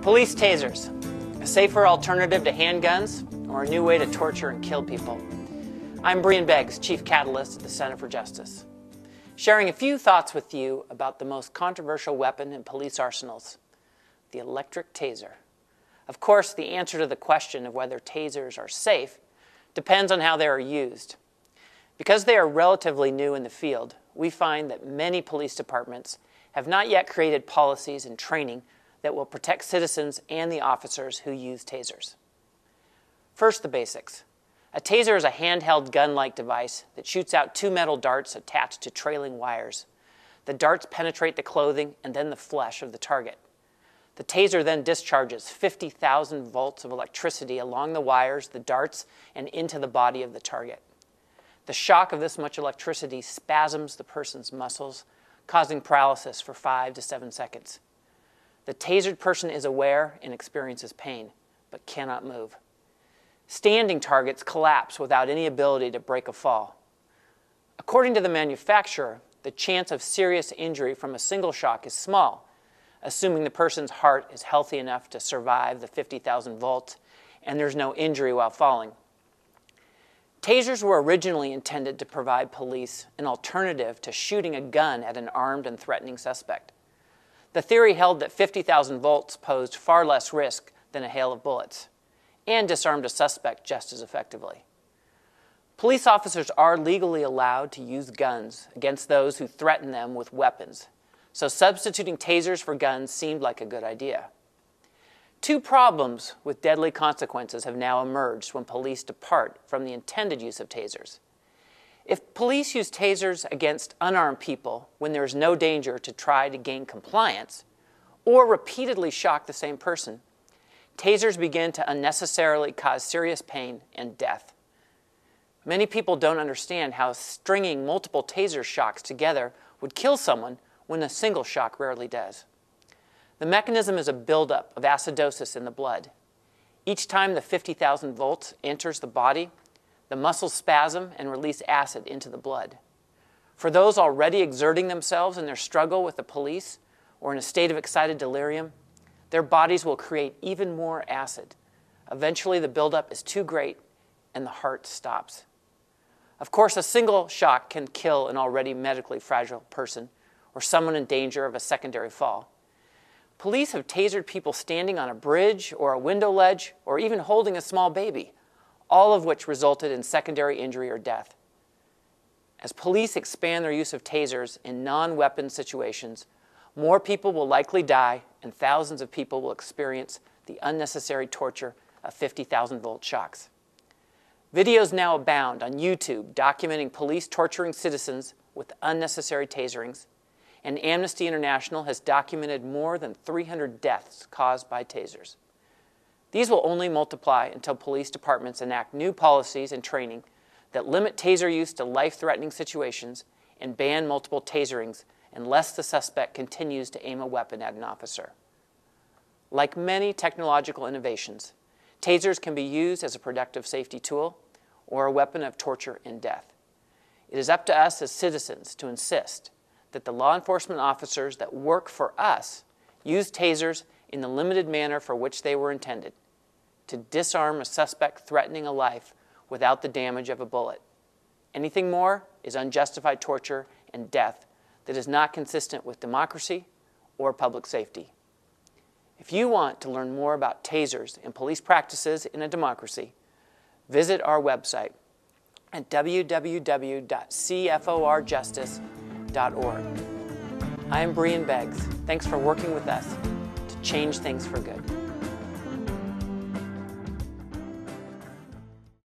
Police tasers, a safer alternative to handguns or a new way to torture and kill people. I'm Breean, Chief Catalyst at the Center for Justice, sharing a few thoughts with you about the most controversial weapon in police arsenals, the electric taser. Of course, the answer to the question of whether tasers are safe depends on how they are used. Because they are relatively new in the field, we find that many police departments have not yet created policies and training that will protect citizens and the officers who use tasers. First, the basics. A taser is a handheld gun-like device that shoots out two metal darts attached to trailing wires. The darts penetrate the clothing and then the flesh of the target. The taser then discharges 50,000 volts of electricity along the wires, the darts, and into the body of the target. The shock of this much electricity spasms the person's muscles, causing paralysis for 5 to 7 seconds. The tasered person is aware and experiences pain, but cannot move. Standing targets collapse without any ability to break a fall. According to the manufacturer, the chance of serious injury from a single shock is small, assuming the person's heart is healthy enough to survive the 50,000 volts and there's no injury while falling. Tasers were originally intended to provide police an alternative to shooting a gun at an armed and threatening suspect. The theory held that 50,000 volts posed far less risk than a hail of bullets and disarmed a suspect just as effectively. Police officers are legally allowed to use guns against those who threaten them with weapons, so substituting tasers for guns seemed like a good idea. Two problems with deadly consequences have now emerged when police depart from the intended use of tasers. If police use tasers against unarmed people when there is no danger to try to gain compliance, or repeatedly shock the same person, tasers begin to unnecessarily cause serious pain and death. Many people don't understand how stringing multiple taser shocks together would kill someone when a single shock rarely does. The mechanism is a buildup of acidosis in the blood. Each time the 50,000 volts enters the body, the muscles spasm and release acid into the blood. For those already exerting themselves in their struggle with the police or in a state of excited delirium, their bodies will create even more acid. Eventually, the buildup is too great and the heart stops. Of course, a single shock can kill an already medically fragile person or someone in danger of a secondary fall. Police have tasered people standing on a bridge or a window ledge or even holding a small baby, all of which resulted in secondary injury or death. As police expand their use of tasers in non-weapon situations, more people will likely die and thousands of people will experience the unnecessary torture of 50,000 volt shocks. Videos now abound on YouTube documenting police torturing citizens with unnecessary taserings, and Amnesty International has documented more than 300 deaths caused by tasers. These will only multiply until police departments enact new policies and training that limit taser use to life-threatening situations and ban multiple taserings unless the suspect continues to aim a weapon at an officer. Like many technological innovations, tasers can be used as a productive safety tool or a weapon of torture and death. It is up to us as citizens to insist that the law enforcement officers that work for us use tasers in the limited manner for which they were intended, to disarm a suspect threatening a life without the damage of a bullet. Anything more is unjustified torture and death that is not consistent with democracy or public safety. If you want to learn more about tasers and police practices in a democracy, visit our website at www.cforjustice.org. I am Breean. Thanks for working with us to change things for good.